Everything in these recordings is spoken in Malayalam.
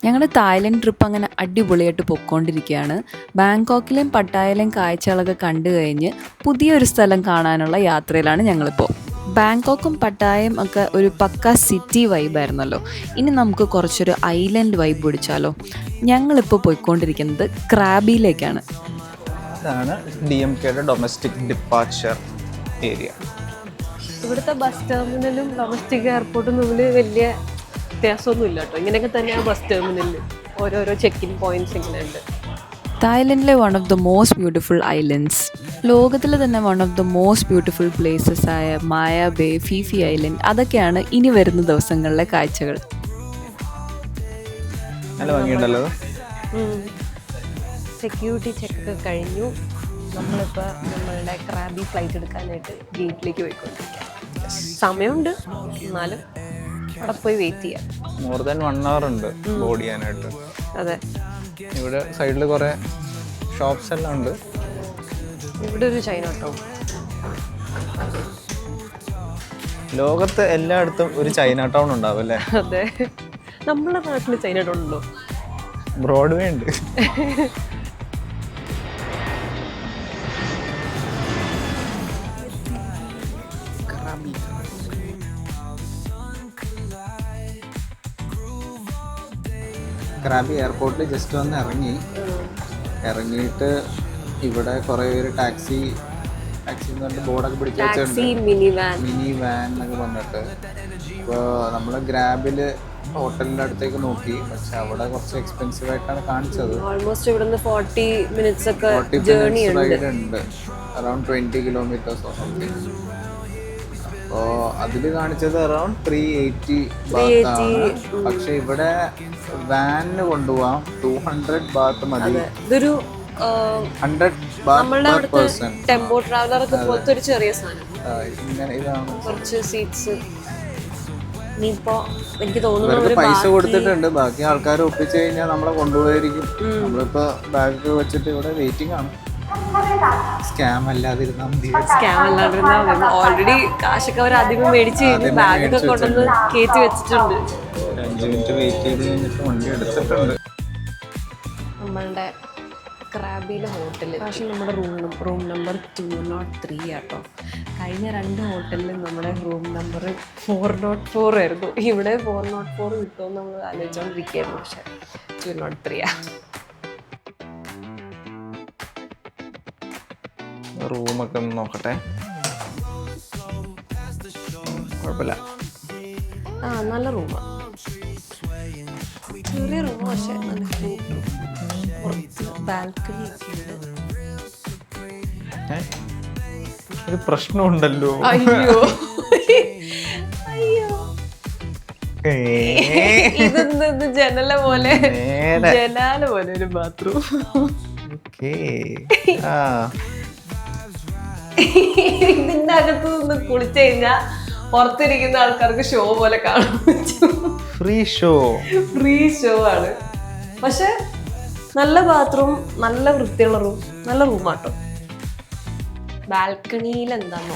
ഞങ്ങളുടെ തായ്ലൻഡ് ട്രിപ്പ് അങ്ങനെ അടിപൊളിയായിട്ട് പൊയ്ക്കൊണ്ടിരിക്കുകയാണ്. ബാങ്കോക്കിലെയും പട്ടായയിലെയും കാഴ്ചകളൊക്കെ കണ്ടു കഴിഞ്ഞ് പുതിയൊരു സ്ഥലം കാണാനുള്ള യാത്രയിലാണ് ഞങ്ങളിപ്പോൾ. ബാങ്കോക്കും പട്ടായയും ഒക്കെ ഒരു പക്ക സിറ്റി വൈബായിരുന്നല്ലോ. ഇനി നമുക്ക് കുറച്ചൊരു ഐലൻഡ് വൈബ് പിടിച്ചാലോ. ഞങ്ങളിപ്പോൾ പോയിക്കൊണ്ടിരിക്കുന്നത് ക്രാബിയിലേക്കാണ്. ഇതാണ് DMKയുടെ ഡൊമസ്റ്റിക് ഡിപ്പാച്ചർ ഏരിയ. ഇവിടുത്തെ ബസ് ടെർമിനലും ഡൊമസ്റ്റിക് എയർപോർട്ടും തമ്മിൽ വലിയ വ്യത്യാസമൊന്നുമില്ല കേട്ടോ. ഇങ്ങനെയൊക്കെ തന്നെയാണ് ബസ് ടെർമിനലിൽ ഓരോരോ ചെക്ക് ഇൻ പോയിന്റ്സ് ഇങ്ങനെ ഉണ്ട്. തായ്ലൻഡിലെ one of the most beautiful islands, ലോകത്തിലെ തന്നെ one of the most beautiful places ആയ മായ ബേ, ഫിഫി ഐലൻഡ്, അതൊക്കെയാണ് ഇനി വരുന്ന ദിവസങ്ങളിലെ കാഴ്ചകൾ. നല്ല ഭംഗിയുണ്ടല്ലോ. സെക്യൂരിറ്റി ചെക്കൊക്കെ കഴിഞ്ഞു. നമ്മളിപ്പോൾ നമ്മളുടെ ക്രാബി ഫ്ലൈറ്റ് എടുക്കാനായിട്ട് ഗേറ്റിലേക്ക് പോയിക്കൊണ്ടിരിക്കാം. സമയമുണ്ട്, എന്നാലും അവിടെ പോയി വെയിറ്റ് ചെയ്യാം. മോർ ദാൻ 1 hour ഉണ്ട് ബോർഡ് ചെയ്യാനായിട്ട്. അതെ, ഇവിടെ സൈഡിൽ കുറേ ഷോപ്സ് എല്ലാം ഉണ്ട്. ഇവിടെ ഒരു ചൈന ടൗൺ. ലോകത്ത് എല്ലായിടത്തും ഒരു ചൈന ടൗൺ ഉണ്ടാവും അല്ലേ? അതെ, നമ്മുടെ നാട്ടിൽ ചൈന ടൗൺ ഉണ്ടോ? ബ്രോഡ്വേ ഉണ്ട്. ക്രാബി എയർപോർട്ടിൽ ജസ്റ്റ് വന്ന് ഇറങ്ങിയിട്ട് ഇവിടെ കുറേ പേര് ടാക്സി എന്ന് പറഞ്ഞിട്ട് ബോർഡൊക്കെ പിടിച്ച് വെച്ചിട്ടുണ്ട്. മിനി വാൻ എന്നൊക്കെ പറഞ്ഞിട്ട്. ഇപ്പോൾ നമ്മൾ ഗ്രാബിൽ ഹോട്ടലിൻ്റെ അടുത്തേക്ക് നോക്കി, പക്ഷെ അവിടെ കുറച്ച് എക്സ്പെൻസീവ് ആയിട്ടാണ് കാണിച്ചത്. ഓൾമോസ്റ്റ് ഇവിടുന്ന് 40 minutes ഒക്കെ ജേർണി ഉണ്ട്, അറൌണ്ട് 20 kilometers ഓർ സംതിങ്. അപ്പോൾ അതിൽ കാണിച്ചത് അറൌണ്ട് 380 ബാത്താണ്. പക്ഷെ ഇവിടെ വാനിന് കൊണ്ടുപോകാം 200 ബാത്ത് മതി. ഇതൊരു 100 baht per person. Tempo traveller ഒക്കെ പോലത്തെ ഒരു ചെറിയ സാധനം. ഇങ്ങനെ ഇതാണ് കുറച്ച് സീറ്റ്സ്. ഇനിയിപ്പോ എനിക്ക് തോന്നുന്നു പൈസ കൊടുത്തിട്ടുണ്ട്, ബാക്കി ആൾക്കാർ ഒപ്പിച്ചു കഴിഞ്ഞാൽ നമ്മളെ കൊണ്ടുപോയിരിക്കും. നമ്മളിപ്പോ ബാഗ് വെച്ചിട്ട് ഇവിടെ വെയിറ്റിംഗ് ആണ്. സ്കാം അല്ലാതിരുന്നാൽ മതി. ഓൾറെഡി കാശൊക്കെ അവർ അധികം മേടിച്ച് കഴിഞ്ഞ് ബാഗൊക്കെ കൊണ്ടുവന്ന് കയറ്റി വെച്ചിട്ടുണ്ട്. 5 minute വെയിറ്റ് ചെയ്ത് കഴിഞ്ഞിട്ട് വണ്ടി എടുത്തിട്ടുണ്ട്. നമ്മളുടെ ക്രാബിയിലെ ഹോട്ടല്, പക്ഷേ നമ്മുടെ റൂം നമ്പർ 203 ആട്ടോ. കഴിഞ്ഞ 2 ഹോട്ടലിലും നമ്മുടെ റൂം നമ്പർ 404 ആയിരുന്നു. ഇവിടെ 404 കിട്ടുമെന്ന് നമ്മൾ ആലോചിച്ചുകൊണ്ടിരിക്കുകയായിരുന്നു, പക്ഷെ 203 ആ. റൂമൊക്കെ ഒന്ന് നോക്കട്ടെ. കുഴപ്പമില്ല, നല്ല റൂമാണ്. ചെറിയ റൂം, പക്ഷെ നല്ല ബാൽക്കണി ഒക്കെ ഉണ്ട്. ഒരു പ്രശ്നമുണ്ടല്ലോ. അയ്യോ ഇതൊന്ന് ജനാല പോലെ ഒരു ബാത്റൂം. ഇതിന്റെ അകത്ത് നിന്ന് കുളിച്ചു കഴിഞ്ഞാൽ പുറത്തിരിക്കുന്ന ആൾക്കാർക്ക് ഷോ പോലെ കാണാൻ പറ്റും. ഫ്രീ ഷോ ആണ്. പക്ഷെ നല്ല ബാത്റൂം, നല്ല വൃത്തിയുള്ള റൂം, നല്ല റൂമാട്ടോ. ബാൽക്കണിയിൽ എന്താണ്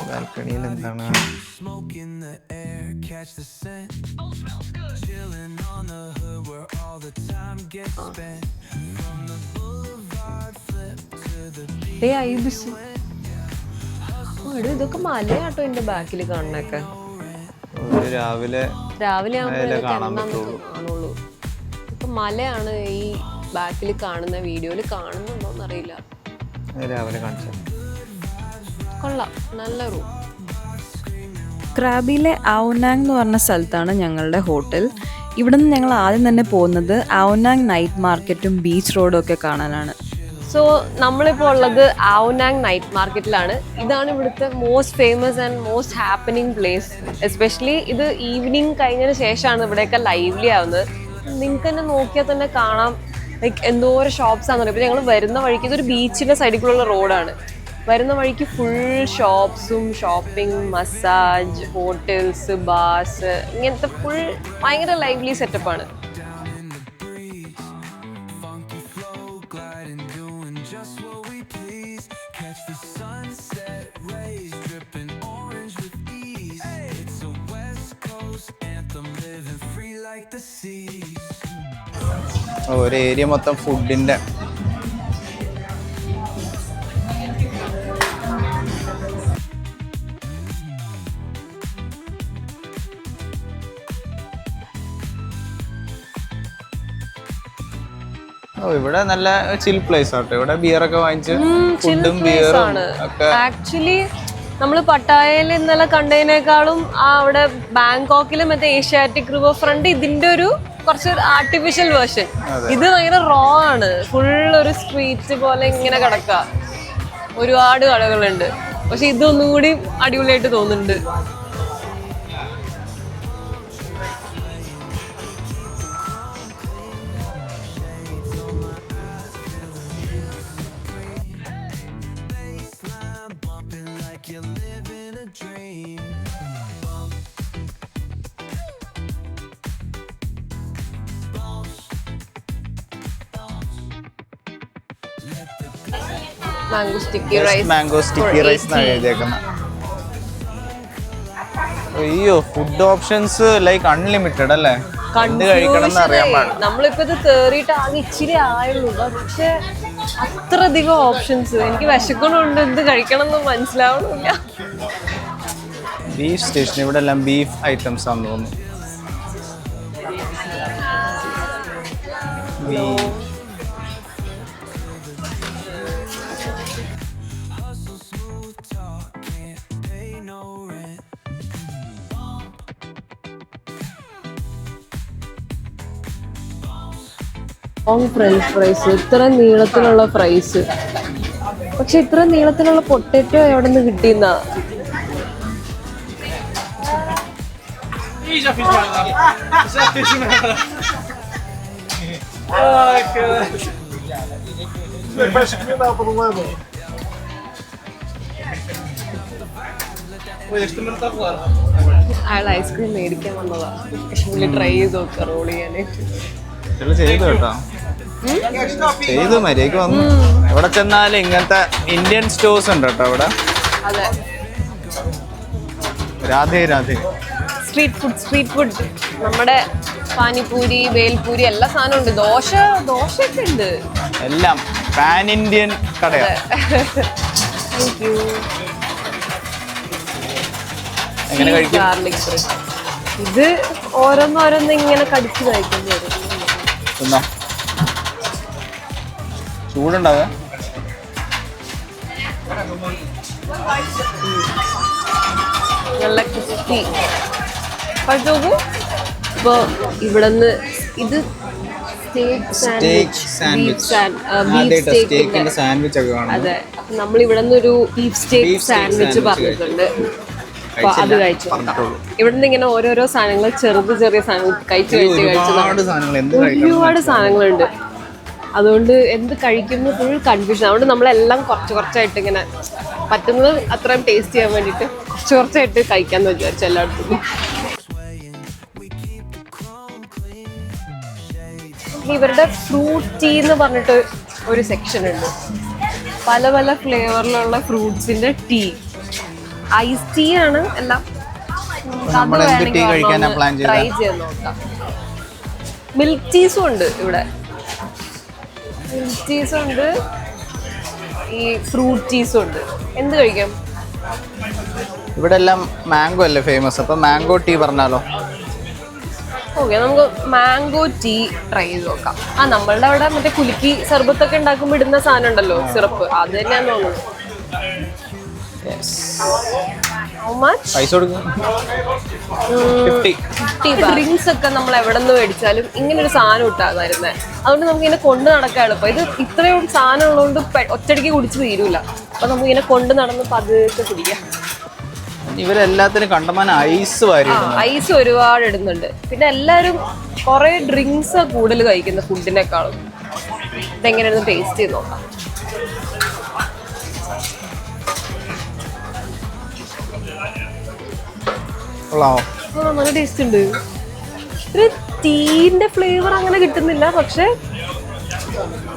ഇതൊക്കെ മലയാട്ടോ എന്റെ ബാക്കിൽ കാണുന്നൊക്കെ. രാവിലെ കാണുള്ളൂ. ഇപ്പൊ മലയാണ് ഈ ബാക്കിൽ കാണുന്ന. വീഡിയോയിൽ കാണുന്നുണ്ടോന്ന് അറിയില്ല. കൊള്ളാം, നല്ല റൂം. ക്രാബിയിലെ ഔനാങ് എന്ന് പറഞ്ഞ സ്ഥലത്താണ് ഞങ്ങളുടെ ഹോട്ടൽ. ഇവിടെ നിന്ന് ഞങ്ങൾ ആദ്യം തന്നെ പോകുന്നത് ഔനാങ് നൈറ്റ് മാർക്കറ്റും ബീച്ച് റോഡും ഒക്കെ കാണാനാണ്. സോ നമ്മളിപ്പോൾ ഉള്ളത് ഔനാങ് നൈറ്റ് മാർക്കറ്റിലാണ്. ഇതാണ് ഇവിടുത്തെ most famous and most happening place. Especially ഇത് ഈവനിങ് കഴിഞ്ഞതിന് ശേഷമാണ് ഇവിടെയൊക്കെ ലൈവ്ലി ആവുന്നത്. നിങ്ങൾക്ക് തന്നെ നോക്കിയാൽ തന്നെ കാണാം, ലൈക്ക് എന്തോരം ഷോപ്സ് ആണെന്ന്. ഇപ്പം ഞങ്ങൾ വരുന്ന വഴിക്ക്, ഇതൊരു ബീച്ചിൻ്റെ സൈഡിലുള്ള റോഡാണ്. വരുന്ന വഴിക്ക് ഫുൾ ഷോപ്സും ഷോപ്പിംഗ്, മസാജ്, ഹോട്ടൽസ്, ബാർസ്, ഇങ്ങനത്തെ ഫുൾ ഭയങ്കര ലൈവ്ലി സെറ്റപ്പാണ്. ഒരു ഏരിയ മൊത്തം ഫുഡിൻ്റെ. ഇവിടെ നല്ല ചിൽ പ്ലേസ് ആട്ടോ. ഇവിടെ ബിയറൊക്കെ വാങ്ങിച്ച് ഫുഡും ബിയറും ഒക്കെ. ആക്ച്വലി നമ്മൾ പട്ടായയിൽ ഇന്നലെ കണ്ടതിനേക്കാളും അവിടെ ബാങ്കോക്കിലും മറ്റേ ഏഷ്യാറ്റിക് റിവർ ഫ്രണ്ട് ഇതിന്റെ ഒരു കുറച്ച് ആർട്ടിഫിഷ്യൽ വേർഷൻ. ഇത് ഭയങ്കര റോ ആണ്. ഫുൾ ഒരു സ്ട്രീറ്റ് പോലെ ഇങ്ങനെ കിടക്കുക. ഒരുപാട് കടകളുണ്ട്. പക്ഷെ ഇതൊന്നും കൂടി അടിപൊളിയായിട്ട് തോന്നുന്നുണ്ട്. മാംഗോ സ്റ്റിക്കി റൈസ് എന്നാണ് എഴുതിയേക്കുന്നത്. അയ്യോ, ഫുഡ് ഓപ്ഷൻസ് ലൈക്ക് അൺലിമിറ്റഡ് അല്ലേ? കണ്ടു കഴിക്കണം എന്ന് അറിയാൻ പാടില്ല. നമ്മളിപ്പോ ഇത് കേറിയിട്ട് ആകെ ഇച്ചിരി ആയുള്ളൂ, പക്ഷെ അത്രയധികം ഓപ്ഷൻസ്. എനിക്ക് വിശക്കണമുണ്ട്, എന്ത് കഴിക്കണം എന്ന് മനസ്സിലാവണില്ല. ബീഫ് സ്റ്റേഷൻ, ഇവിടെ എല്ലാം ബീഫ് ഐറ്റംസ് ആണെന്ന് തോന്നുന്നു. ഫ്രഞ്ച് ഫ്രൈസ്, ഇത്ര നീളത്തിലുള്ള ഫ്രൈസ്. പക്ഷെ ഇത്ര നീളത്തിലുള്ള പൊട്ടറ്റോ എവിടെ നിന്ന് കിട്ടിയെന്നാ? അയാൾ ഐസ്ക്രീം മേടിക്കാൻ വന്നതാ. ട്രൈ ചെയ്ത് നോക്കാം റോൾ ചെയ്യാനായിട്ട്. ചെയ്തു കേട്ടോ, ചെയ്തു മര്യാദക്ക് വന്നു. എവിടെ ചെന്നാലും ഇങ്ങനത്തെ ഇന്ത്യൻ സ്റ്റോഴ്സ് ഉണ്ട് കേട്ടോ ഇവിടെ. അതെ, രാധേ രാധേ. സ്ട്രീറ്റ് ഫുഡ് നമ്മുടെ പാനിപൂരി, ബേൽപൂരി എല്ലാ സാധനവും ഉണ്ട്. ദോശയൊക്കെ ഉണ്ട്. എല്ലാം പാൻ ഇന്ത്യൻ കടയാണ്. എങ്ങനെ കഴിക്കും? Garlic bread. ഇത് ഓരോന്നോരോന്ന് ഇങ്ങനെ കടിച്ചു കഴിക്കേണ്ടി വരും. ചൂടുണ്ടാവേ? നല്ല ക്രിസ്പി. കഴിച്ചു നോക്കൂ. ഇപ്പൊ ഇവിടുന്ന് ഇത് അതെ, അപ്പൊ നമ്മൾ ഇവിടുന്ന് ഒരു ബീഫ് സ്റ്റേക്ക് സാൻഡ്വിച്ച് പറഞ്ഞിട്ടുണ്ട്. അപ്പൊ അത് കഴിച്ചു. ഇവിടുന്ന് ഇങ്ങനെ ഓരോരോ സാധനങ്ങൾ, ചെറിയ സാധനങ്ങൾ കഴിച്ചു ഒരുപാട് സാധനങ്ങളുണ്ട്. അതുകൊണ്ട് എന്ത് കഴിക്കുന്നു ഫുൾ കൺഫ്യൂഷൻ. അതുകൊണ്ട് നമ്മളെല്ലാം കുറച്ചായിട്ട് ഇങ്ങനെ പറ്റുന്നത് അത്രയും ടേസ്റ്റ് ചെയ്യാൻ വേണ്ടിയിട്ട് കുറച്ചായിട്ട് കഴിക്കാന്ന് വിചാരിച്ചു എല്ലായിടത്തും. ഇവരുടെ ഫ്രൂട്ട് ടീ എന്ന് പറഞ്ഞിട്ട് ഒരു സെക്ഷൻ ഉണ്ട്. പല പല ഫ്ലേവറിലുള്ള ഫ്രൂട്ട്സിന്റെ ടീ, ഐസ് ടീ ആണ് എല്ലാം. ട്രൈ ചെയ്ത് നോക്കാം. മിൽക്ക് ടീസും ഉണ്ട് ഇവിടെ. മിൽക്ക് ടീസും ഉണ്ട്, ഈ ഫ്രൂട്ട് ടീസും ഉണ്ട്. എന്ത് കഴിക്കാം? ഇവിടെ എല്ലാം മാംഗോ അല്ലേ ഫേമസ്, അപ്പൊ മാംഗോ ടീ പറഞ്ഞാലോ? ഓക്കെ, നമുക്ക് മാംഗോ ടീ ട്രൈ ചെയ്ത് നോക്കാം. നമ്മളുടെ അവിടെ മറ്റേ കുലുക്കി സർബത്തൊക്കെ ഉണ്ടാക്കുമ്പോൾ ഇടുന്ന സാധനം ഉണ്ടല്ലോ, സിറപ്പ്, അത് തന്നെയാന്ന് തോന്നുന്നു. ഡ്രിങ്ക്സ് ഒക്കെ നമ്മൾ എവിടെ നിന്ന് മേടിച്ചാലും ഇങ്ങനെ ഒരു സാധനം ഇട്ടാകുമായിരുന്നേ. അതുകൊണ്ട് നമുക്ക് ഇങ്ങനെ കൊണ്ട് നടക്കാൻ എളുപ്പം. ഇത് ഇത്രയും സാധനം ഉള്ളതുകൊണ്ട് ഒറ്റയടിക്ക് കുടിച്ച് തീരൂല. അപ്പൊ നമുക്ക് ഇങ്ങനെ കൊണ്ട് നടന്ന് പതുക്കെ കുടിക്കാം. ഇവരെല്ലാത്തിനും കണ്ടമാനം ഐസ് ഒരുപാട് ഇടുന്നുണ്ട്. പിന്നെ എല്ലാവരും കുറെ ഡ്രിങ്ക്സ് കൂടുതൽ കഴിക്കുന്ന ഫുഡിനേക്കാളും. ഇതെങ്ങനെയായിരുന്നു ടേസ്റ്റ് ചെയ്ത് നോക്കാം. നല്ല ടേസ്റ്റ് ഉണ്ട്. ഒരു ടീന്റെ ഫ്ലേവർ അങ്ങനെ കിട്ടുന്നില്ല, പക്ഷെ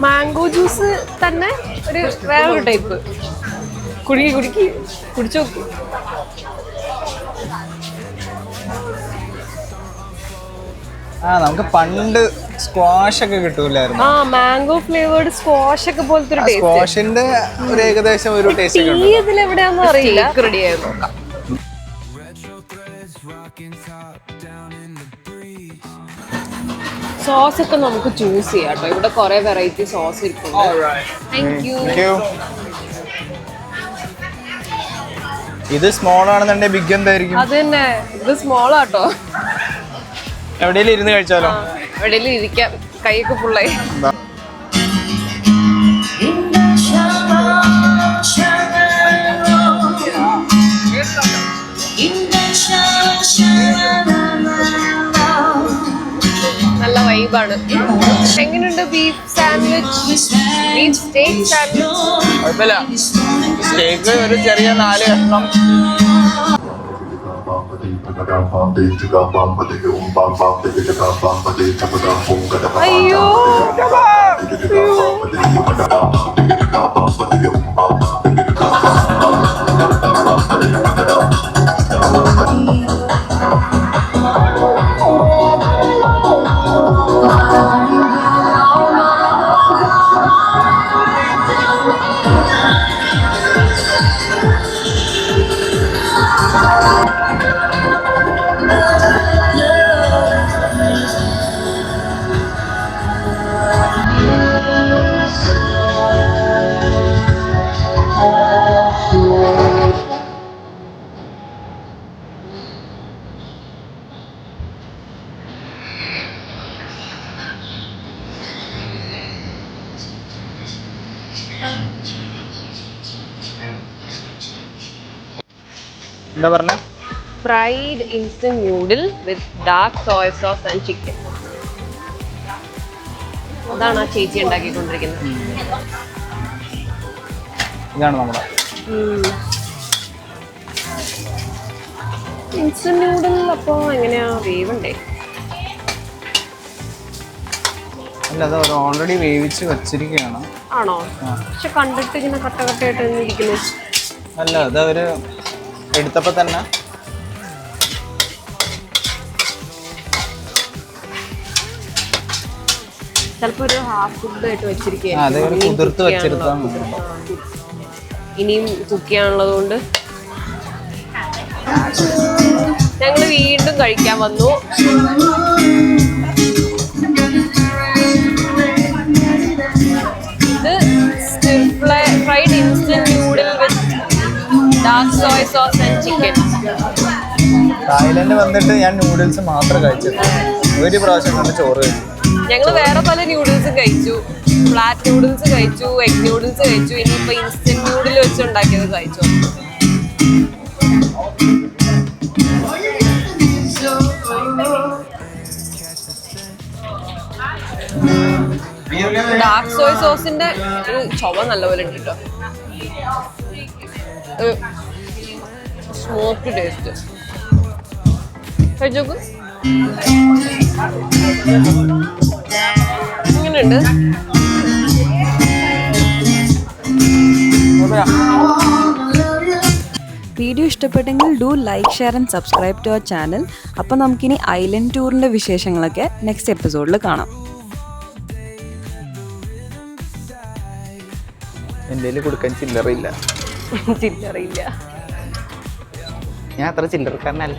മാംഗോ ജ്യൂസ് തന്നെ ഒരു വേറൊരു ടൈപ്പ്. കുടിച്ചു നോക്കൂ. നമുക്ക് പണ്ട് സ്ക്വാഷ് ഒക്കെ കിട്ടൂലായിരുന്നു. ആ മാംഗോ ഫ്ലേവേർഡ് സ്ക്വാഷ് ഒക്കെ പോലത്തെ ഒരു ടേസ്റ്റ്. സ്ക്വാഷിന്റെ ഒരു ഏകദേശം ഒരു ടേസ്റ്റ് ടീ ഇതിൽ എവിടെയാണെന്ന് അറിയില്ല. റെഡി ആയി നോക്കാം. സോസ് ഒക്കെ നമുക്ക് ചൂസ് ചെയ്യാം കേട്ടോ. ഇവിടെ കുറെ വെറൈറ്റി സോസ് ഇരിക്കുന്നുണ്ട്. Thank you. ഇത് സ്മോൾ ആണെന്നുണ്ടെങ്കിൽ ബിഗ് എന്തായിരിക്കും? അത് തന്നെ, ഇത് സ്മോൾ ആട്ടോ. എവിടെയെങ്കിലും ഇരുന്ന് കഴിച്ചാലോ? എവിടെയെങ്കിലും ഇരിക്കാം, കൈയൊക്കെ ഫുള്ളായി. നല്ല വൈബാണ്. എങ്ങനെയുണ്ട് ബീഫ് സാൻഡ്വിച്ച്, ബീഫ് സ്റ്റേക്ക് സാൻഡ്വിച്ച്? കുഴപ്പമില്ല. സ്റ്റേക്ക് ഒരു ചെറിയ 4 കഷ്ണം. അയ്യോ എന്താ പറഞ്ഞ? Fried instant noodle with dark soya sauce and chicken. അതാണ് ആ ചേച്ചി ഉണ്ടാക്കിക്കൊണ്ടിരിക്കുന്നത്. ഇതാണ് നമ്മുടെ ഇൻസ്റ്റന്റ് നൂഡിൽ. അപ്പോൾ എങ്ങനെയാ വേവണ്ടേ? അല്ല, അത് ഓൾറെഡി വേവിച്ച് വെച്ചിരിക്കുകയാണ്. ആണോ? പക്ഷെ കണ്ടിട്ട് ഇങ്ങനെ കട്ട കട്ടയായിട്ട് ഇരിക്കുന്നു. അല്ല, അത് അവര് എടുത്തപ്പോ തന്നെ ചിലപ്പോ ഒരു ഹാഫ് ഫുഡ് ആയിട്ട് വെച്ചിരിക്കുകയാണ്. ഇനിയും കുക്ക് ചെയ്യാനുള്ളത് കൊണ്ട് ഞങ്ങൾ വീണ്ടും കഴിക്കാൻ വന്നു. ഇത് fried instant noodle with dark soya sauce and chicken. Thailand വന്നിട്ട് ഞാൻ നൂഡിൽസ് മാത്രം കഴിച്ചിട്ട് ഒരു പ്രാവശ്യം കൊണ്ട് ചോറ് കഴിച്ചു. ഞങ്ങൾ വേറെ പല നൂഡിൽസും കഴിച്ചു. ഫ്ലാറ്റ് നൂഡിൽസ് കഴിച്ചു, എഗ് നൂഡിൽസ് കഴിച്ചു. ഇനിയിപ്പോ ഇൻസ്റ്റന്റ് നൂഡിൽ വെച്ച് ഉണ്ടാക്കിയത് കഴിച്ചു. ഡാർക്ക് സോയ സോസിന്റെ ചുവ നല്ലപോലെ ഉണ്ട് കേട്ടോ. സ്മോക്ക് ടേസ്റ്റ് കഴിച്ചോക്ക്. എങ്ങനെയുണ്ട്? വീഡിയോ ഇഷ്ടപ്പെട്ടെങ്കിൽ do like, share and subscribe to our channel. അപ്പോൾ നമുക്കിനി ഐലൻഡ് ടൂറിൻ്റെ വിശേഷങ്ങളൊക്കെ നെക്സ്റ്റ് എപ്പിസോഡിൽ കാണാം. എൻ്റെ കയ്യിൽ കൊടുക്കാൻ ചില്ലറയില്ല. ചില്ലറിയില്ല. ഞാൻ അത്ര ചില്ലറക്കാരനല്ല.